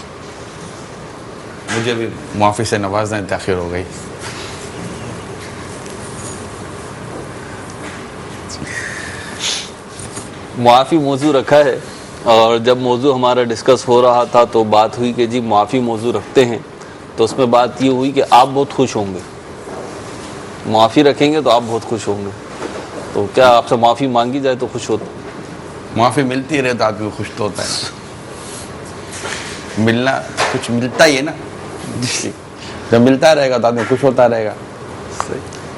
مجھے بھی معافی سے نوازنا تاخیر ہو گئی۔ معافی موضوع رکھا ہے، اور جب موضوع ہمارا ڈسکس ہو رہا تھا تو بات ہوئی کہ جی معافی موضوع رکھتے ہیں، تو اس میں بات یہ ہوئی کہ آپ بہت خوش ہوں گے، معافی رکھیں گے تو آپ بہت خوش ہوں گے، تو کیا آپ سے معافی مانگی جائے تو خوش ہوتے؟ معافی ملتی رہے تو آدمی خوش تو ہوتا ہے، ملنا کچھ ملتا ہی ہے نا، جب ملتا رہے گا تو آدمی خوش ہوتا رہے گا۔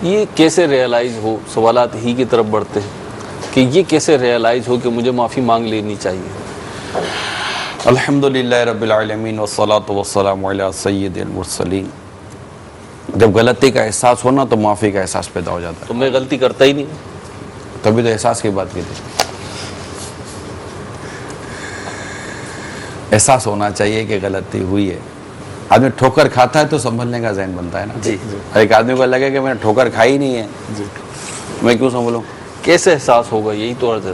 یہ کیسے ریئلائز ہو، سوالات ہی کی طرف بڑھتے ہیں کہ یہ کیسے ریئلائز ہو کہ مجھے معافی مانگ لینی چاہیے؟ الحمدللہ رب العالمین والصلاة والسلام علی سید المرسلین۔ جب غلطی کا احساس ہونا تو معافی کا احساس پیدا ہو جاتا تو میں غلطی کرتا ہی نہیں، ہے، تبھی تو احساس کی بات کی تھی۔ احساس ہونا چاہیے کہ غلطی ہوئی ہے۔ آدمی ٹھوکر کھاتا ہے تو سنبھلنے کا ذہن بنتا ہے نا۔ جی۔ ایک آدمی کو لگے کہ میں نے ٹھوکر کھائی نہیں ہے، میں کیوں سنبھلوں؟ کیسے احساس ہوگا، یہی تو عرض ہے۔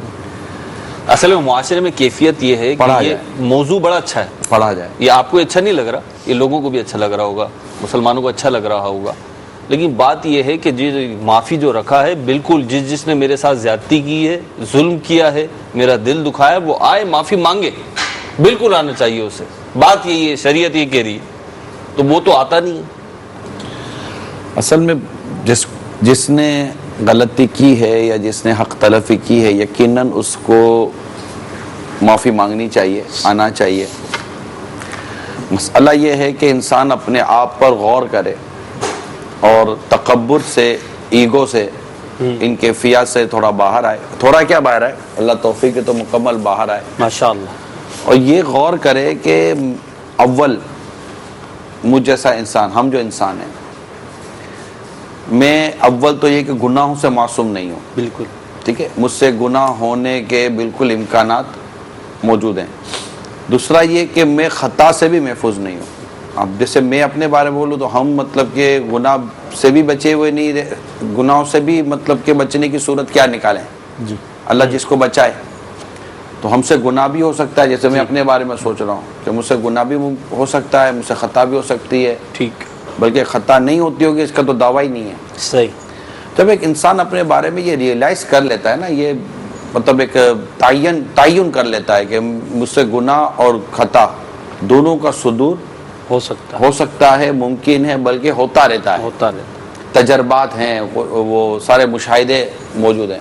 اصل میں معاشرے میں کیفیت یہ ہے کہ پڑھا یہ جائے، موضوع بڑا اچھا ہے، پڑھا جائے۔ یہ آپ کو اچھا نہیں لگ رہا، یہ لوگوں کو بھی اچھا لگ رہا ہوگا، مسلمانوں کو اچھا لگ رہا ہوگا، لیکن بات یہ ہے کہ معافی جو رکھا ہے، بالکل جس نے میرے ساتھ زیادتی کی ہے، ظلم کیا ہے، میرا دل دکھایا، وہ آئے معافی مانگے، بالکل آنا چاہیے اسے۔ بات یہی ہے، شریعت یہ کہہ رہی ہے، تو وہ تو آتا نہیں ہے۔ اصل میں جس نے غلطی کی ہے یا جس نے حق تلفی کی ہے، یقیناً اس کو معافی مانگنی چاہیے، آنا چاہیے۔ مسئلہ یہ ہے کہ انسان اپنے آپ پر غور کرے اور تکبر سے، ایگو سے، ان کیفیات سے تھوڑا باہر آئے، تھوڑا کیا باہر آئے، اللہ توفیق ہے تو مکمل باہر آئے، ماشاءاللہ۔ اور یہ غور کرے کہ اول مجھ جیسا انسان، ہم جو انسان ہیں، میں اول تو یہ کہ گناہوں سے معصوم نہیں ہوں، بالکل ٹھیک ہے، مجھ سے گناہ ہونے کے بالکل امکانات موجود ہیں۔ دوسرا یہ کہ میں خطا سے بھی محفوظ نہیں ہوں۔ اب جیسے میں اپنے بارے میں بولوں تو ہم مطلب کہ گناہ سے بھی بچے ہوئے نہیں رہے، گناہوں سے بھی مطلب کہ بچنے کی صورت کیا نکالیں؟ جی، اللہ جس کو بچائے۔ تو ہم سے گناہ بھی ہو سکتا ہے، جیسے میں اپنے بارے میں سوچ رہا ہوں کہ مجھ سے گناہ بھی ہو سکتا ہے، مجھ سے خطا بھی ہو سکتی ہے، ٹھیک، بلکہ خطا نہیں ہوتی ہوگی اس کا تو دعویٰ ہی نہیں ہے۔ صحیح۔ جب ایک انسان اپنے بارے میں یہ ریئلائز کر لیتا ہے نا، یہ مطلب ایک تعین کر لیتا ہے کہ مجھ سے گناہ اور خطا دونوں کا صدور ہو سکتا ہے، ممکن ہے، بلکہ ہوتا رہتا ہے، ہوتا رہتا۔ تجربات ہیں، وہ سارے مشاہدے موجود ہیں۔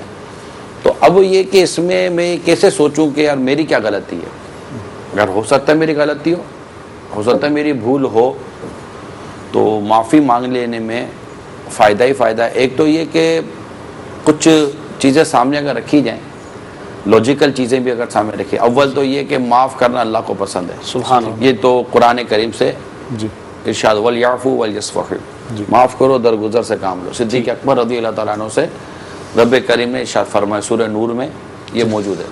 تو اب یہ کہ اس میں کیسے سوچوں کہ یار میری کیا غلطی ہے؟ اگر ہو سکتا ہے میری غلطی ہو سکتا ہے میری بھول ہو، تو معافی مانگ لینے میں فائدہ ہی فائدہ ہے۔ ایک تو یہ کہ کچھ چیزیں سامنے اگر رکھی جائیں، لاجیکل چیزیں بھی اگر سامنے رکھی، اول تو یہ کہ معاف کرنا اللہ کو پسند ہے، سبحان اللہ۔ یہ تو قرآن کریم سے جی، ارشاد وَلْيَعْفُوا وَلْيَصْفَحُوا، معاف کرو، درگزر سے کام لو۔ صدیق اکبر رضی اللہ تعالیٰ عنہ سے رب کریم نے ارشاد فرمایا، سورہ نور میں یہ موجود ہے،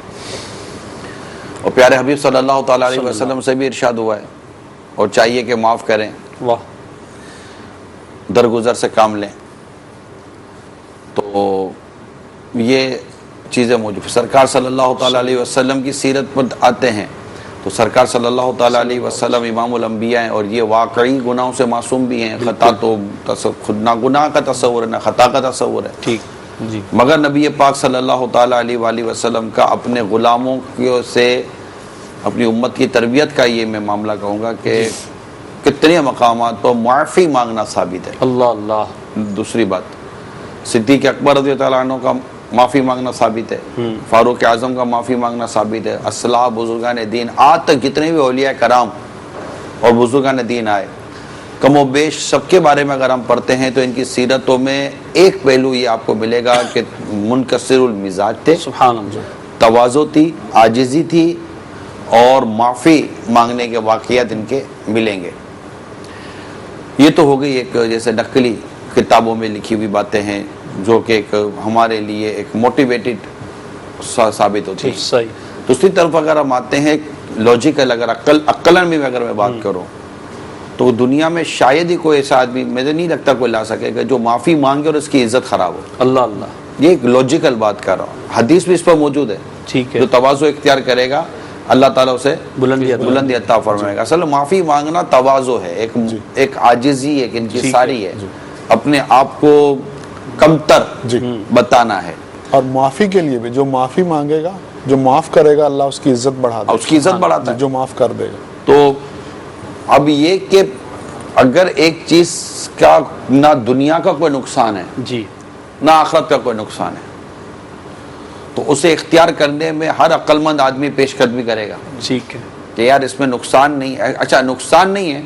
اور پیارے حبیب صلی اللہ تعالیٰ علیہ وسلم سے بھی ارشاد ہوا ہے، اور چاہیے کہ معاف کریں، واہ، درگزر سے کام لیں۔ تو یہ چیزیں موجود۔ سرکار صلی اللہ تعالیٰ علیہ وسلم کی سیرت پر آتے ہیں تو سرکار صلی اللہ تعالیٰ علیہ وسلم امام الانبیاء ہیں، اور یہ واقعی گناہوں سے معصوم بھی ہیں۔ خطا تو خود نہ گناہ کا تصور ہے، نہ خطا کا تصور ہے، ٹھیک، جی، مگر نبی پاک صلی اللہ تعالیٰ علیہ وآلہ وسلم کا اپنے غلاموں سے، اپنی امت کی تربیت کا یہ میں معاملہ کہوں گا کہ کتنے مقامات پر معافی مانگنا ثابت ہے۔ اللہ اللہ، دوسری بات، صدیق اکبر رضی اللہ عنہ کا معافی مانگنا ثابت ہے، فاروق اعظم کا معافی مانگنا ثابت ہے، اصلاح بزرگان دین، آج تک جتنے بھی اولیاء کرام اور بزرگان دین آئے، کم و بیش سب کے بارے میں اگر ہم پڑھتے ہیں تو ان کی سیرتوں میں ایک پہلو یہ آپ کو ملے گا کہ منکسر المزاج تھے، سبحان اللہ، تواضع تھی، عاجزی تھی، اور معافی مانگنے کے واقعات ان کے ملیں گے. یہ تو ہو گئی ایک جیسے نقلی کتابوں میں لکھی ہوئی باتیں ہیں جو کہ ایک ہمارے لیے ایک موٹیویٹڈ ثابت ہوتی ہے. صحیح. دوسری طرف اگر ہم آتے ہیں لاجیکل، اگر عقلاً بھی اگر میں بات کروں تو دنیا میں شاید ہی کوئی ایسا آدمی مجھے نہیں لگتا کوئی لا سکے گا جو معافی مانگے اور اس کی عزت خراب ہو. اللہ اللہ. یہ ایک لاجیکل بات کر رہا ہوں، حدیث بھی اس پر موجود ہے. ٹھیک ہے. جو تواضع اختیار کرے گا اللہ تعالیٰ اسے بلندی عطا فرمائے گا. اصل معافی مانگنا تواضع ہے، ایک عاجزی، ایک انکساری ہے، اپنے آپ کو کمتر بتانا ہے. اور معافی کے لیے بھی جو معافی مانگے گا، جو معاف کرے گا، اللہ اس کی عزت بڑھاتا ہے. اس کی عزت بڑھاتا ہے جو معاف کر دے گا. تو اب یہ کہ اگر ایک چیز کا نہ دنیا کا کوئی نقصان ہے جی نہ آخرت کا کوئی نقصان ہے تو اسے اختیار کرنے میں ہر عقل مند آدمی پیش قدمی کرے گا. ٹھیک ہے. کہ یار اس میں نقصان نہیں ہے. اچھا نقصان نہیں ہے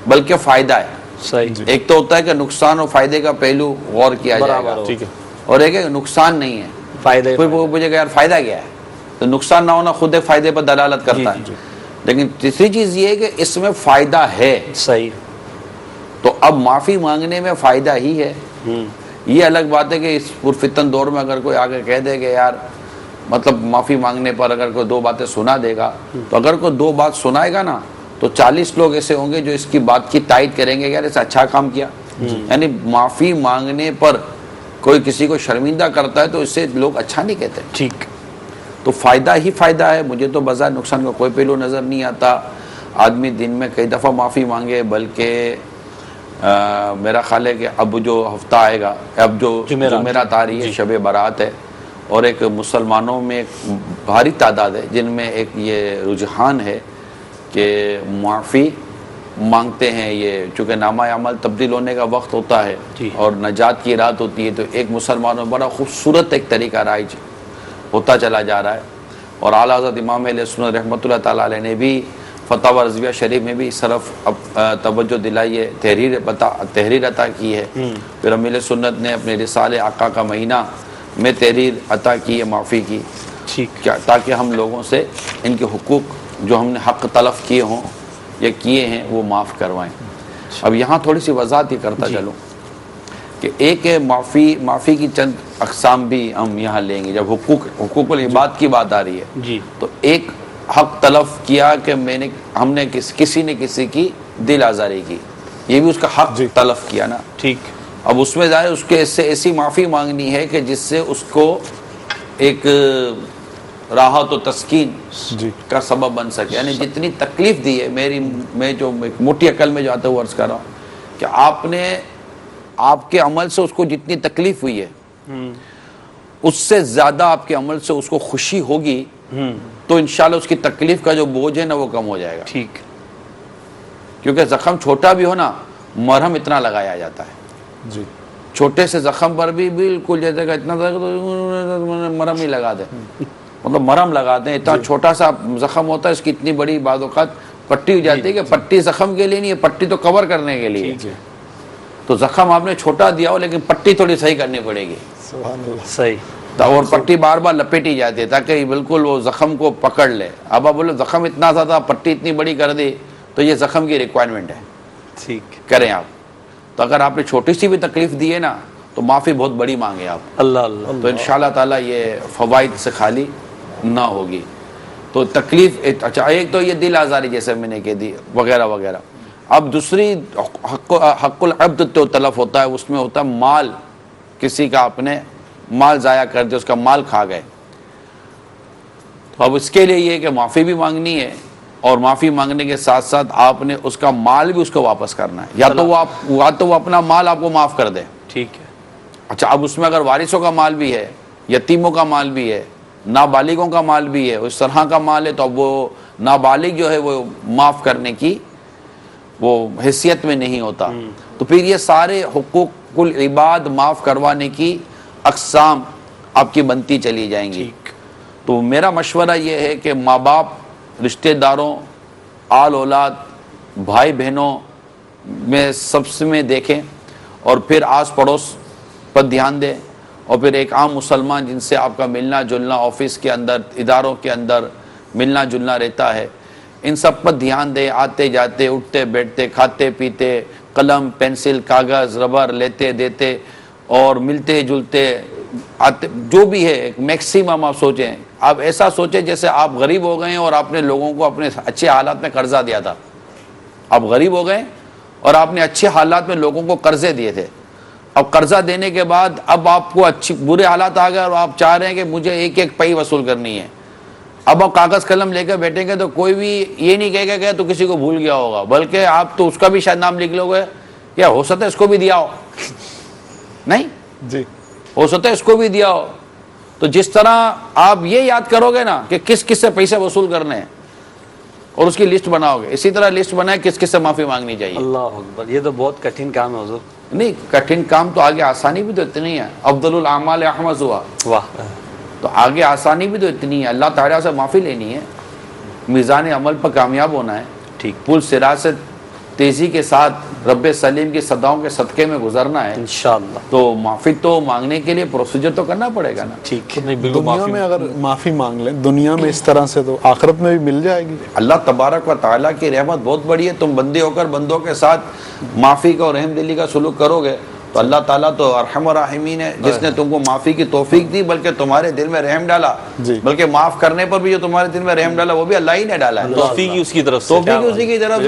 بلکہ فائدہ ہے. صحیح. ایک تو ہوتا ہے کہ نقصان اور فائدے کا پہلو غور کیا جائے گا، ٹھیک ہے. اور ایک ہے نقصان نہیں ہے. فائدہ. کوئی پوچھے گا یار فائدہ کیا ہے، تو نقصان نہ ہونا خود ایک فائدے پر دلالت کرتا ہے. لیکن تیسری چیز یہ ہے کہ اس میں فائدہ ہے. صحیح. تو اب معافی مانگنے میں فائدہ ہی ہے. یہ الگ بات ہے کہ اس پرفتن دور میں اگر کوئی آگے کہہ دے کہ یار مطلب معافی مانگنے پر اگر کوئی 2 باتیں سنا دے گا، تو اگر کوئی 2 بات سنائے گا نا تو 40 لوگ ایسے ہوں گے جو اس کی بات کی تائید کریں گے یار اسے اچھا کام کیا. یعنی معافی مانگنے پر کوئی کسی کو شرمندہ کرتا ہے تو اس سے لوگ اچھا نہیں کہتے. ٹھیک. تو فائدہ ہی فائدہ ہے. مجھے تو بظاہر نقصان کا کوئی پہلو نظر نہیں آتا. آدمی دن میں کئی دفعہ معافی مانگے، بلکہ میرا خیال ہے کہ اب جو ہفتہ آئے گا، اب جو جمعرات آ رہی ہے، شب برات ہے، اور ایک مسلمانوں میں ایک بھاری تعداد ہے جن میں ایک یہ رجحان ہے کہ معافی مانگتے ہیں. یہ چونکہ نامہ عمل تبدیل ہونے کا وقت ہوتا ہے اور نجات کی رات ہوتی ہے، تو ایک مسلمانوں میں بڑا خوبصورت ایک طریقہ رائج ہوتا چلا جا رہا ہے. اور اعلیٰ حضرت امام اہل سنت رحمۃ اللہ تعالیٰ علیہ نے بھی فتاوی رضویہ شریف میں بھی اس طرف توجہ دلائی ہے، تحریر عطا کی ہے. پھر امیر سنت نے اپنے رسالے آقا کا مہینہ میں تحریر عطا کی ہے معافی کی، تاکہ ہم لوگوں سے ان کے حقوق جو ہم نے حق تلف کیے ہوں یا کیے ہیں وہ معاف کروائیں. اب یہاں تھوڑی سی وضاحت یہ کرتا چلوں کہ ایک ہے معافی کی چند اقسام بھی ہم یہاں لیں گے. جب حقوق العباد کی بات آ رہی ہے تو ایک حق تلف کیا کہ ہم نے کسی نے کسی کی دل آزاری کی، یہ بھی اس کا حق تلف کیا نا. ٹھیک. اب اس میں ظاہر اس کے ایسی معافی مانگنی ہے کہ جس سے اس کو ایک راحت و تسکین کا سبب بن سکے. یعنی جتنی تکلیف دی ہے میں جو موٹی عقل میں جو آتا ہوں عرض کر رہا ہوں کہ آپ کے عمل سے اس کو جتنی تکلیف ہوئی ہے اس سے زیادہ آپ کے عمل سے اس کو خوشی ہوگی تو انشاءاللہ اس کی تکلیف کا جو بوجھ ہے نا وہ کم ہو جائے گا. ٹھیک. کیونکہ زخم چھوٹا بھی ہو نا مرہم اتنا لگایا جاتا ہے. جی. چھوٹے سے زخم پر بھی بالکل جیسے کہ اتنا مرہم ہی لگا دیں، مطلب مرہم لگا دیں. اتنا چھوٹا سا زخم ہوتا ہے، اس کی اتنی بڑی بعض اوقات پٹی ہو جاتی ہے کہ پٹی زخم کے لیے نہیں ہے، پٹی تو کور کرنے کے لیے. تو زخم آپ نے چھوٹا دیا ہو لیکن پٹی تھوڑی صحیح کرنی پڑے گی. صحیح. اور پٹی بار بار لپیٹی جاتی ہے تاکہ بالکل وہ زخم کو پکڑ لے. اب آپ بولے زخم اتنا سا تھا پٹی اتنی بڑی کر دی تو یہ زخم کی ریکوائرمنٹ ہے. ٹھیک. کریں آپ. تو اگر آپ نے چھوٹی سی بھی تکلیف دی ہے نا تو معافی بہت بڑی مانگے آپ. اللہ اللہ. تو انشاءاللہ تعالیٰ یہ فوائد سے خالی نہ ہوگی. تو تکلیف اچھا ایک تو یہ دل آزاری جیسے میں نے کہہ دی وغیرہ وغیرہ. اب دوسری حق العبد تو تلف ہوتا ہے، اس میں ہوتا ہے مال. کسی کا آپ نے مال ضائع کر دیا، اس کا مال کھا گئے. تو اب اس کے لیے یہ کہ معافی بھی مانگنی ہے اور معافی مانگنے کے ساتھ ساتھ آپ نے اس کا مال بھی اس کو واپس کرنا ہے. یا تو وہ اپنا مال آپ کو معاف کر دے. ٹھیک ہے. اچھا اب اس میں اگر وارثوں کا مال بھی ہے، یتیموں کا مال بھی ہے، نابالغوں کا مال بھی ہے، اس طرح کا مال ہے، تو اب وہ نابالغ جو ہے وہ معاف کرنے کی وہ حیثیت میں نہیں ہوتا. تو پھر یہ سارے حقوق العباد معاف کروانے کی اقسام آپ کی بنتی چلی جائیں گی. تو میرا مشورہ یہ ہے کہ ماں باپ، رشتہ داروں، آل اولاد، بھائی بہنوں میں سب سے میں دیکھیں، اور پھر آس پڑوس پر دھیان دیں، اور پھر ایک عام مسلمان جن سے آپ کا ملنا جلنا آفس کے اندر، اداروں کے اندر، ملنا جلنا رہتا ہے، ان سب پر دھیان دیں. آتے جاتے، اٹھتے بیٹھتے، کھاتے پیتے، قلم پینسل کاغذ ربر لیتے دیتے اور ملتے جلتے آتے، جو بھی ہے میکسیمم آپ سوچیں. آپ ایسا سوچیں جیسے آپ غریب ہو گئے ہیں اور آپ نے لوگوں کو اپنے اچھے حالات میں قرضہ دیا تھا. آپ غریب ہو گئے اور آپ نے اچھے حالات میں لوگوں کو قرضے دیے تھے. اب قرضہ دینے کے بعد اب آپ کو برے حالات آ گئے اور آپ چاہ رہے ہیں کہ مجھے ایک ایک پئی وصول کرنی ہے. اب آپ کاغذ قلم لے کے بیٹھیں گے تو کوئی بھی یہ نہیں کہے گا کہ تو کسی کو بھول گیا ہوگا، بلکہ آپ تو اس کا بھی شاید نام لکھ لو گے، یا ہو سکتا ہے اس کو بھی دیا ہو. نہیں جی ہو سکتا ہے اس کو بھی دیا ہو. تو جس طرح آپ یہ یاد کرو گے نا کہ کس کس سے پیسے وصول کرنے ہیں اور اس کی لسٹ بناؤ گے، اسی طرح لسٹ بنائے کس کس سے معافی مانگنی چاہیے. اللہ اکبر، یہ تو بہت کٹھن کام ہے حضور. نہیں کٹھن کام تو آگے آسانی بھی تو اتنی ہے. افضل الاعمال احمد ہوا، واہ، تو آگے آسانی بھی تو اتنی ہے. اللہ تعالیٰ سے معافی لینی ہے، میزان عمل پر کامیاب ہونا ہے، ٹھیک، پل صراط سے تیزی کے ساتھ رب سلیم کی صداؤں کے صدقے میں گزرنا ہے. انشاءاللہ. تو معافی تو مانگنے کے لیے پروسیجر تو کرنا پڑے گا نا. ٹھیک ہے. نہیں بالکل دنیا میں اگر معافی مانگ لیں دنیا میں اس طرح سے تو آخرت میں بھی مل جائے گی. اللہ تبارک و تعالیٰ کی رحمت بہت بڑی ہے. تم بندے ہو کر بندوں کے ساتھ معافی کا اور رحم دلی کا سلوک کرو گے تو اللہ تعالیٰ تو ارحم الراحمین ہے، جس نے تم کو معافی کی توفیق دی بلکہ تمہارے دل میں رحم ڈالا. جی. بلکہ معاف کرنے پر بھی جو تمہارے دل میں رحم ڈالا وہ بھی اللہ ہی نے ڈالا ہے. توفیق ہی اس کی طرف سے. توفیق اسی کی طرف سے.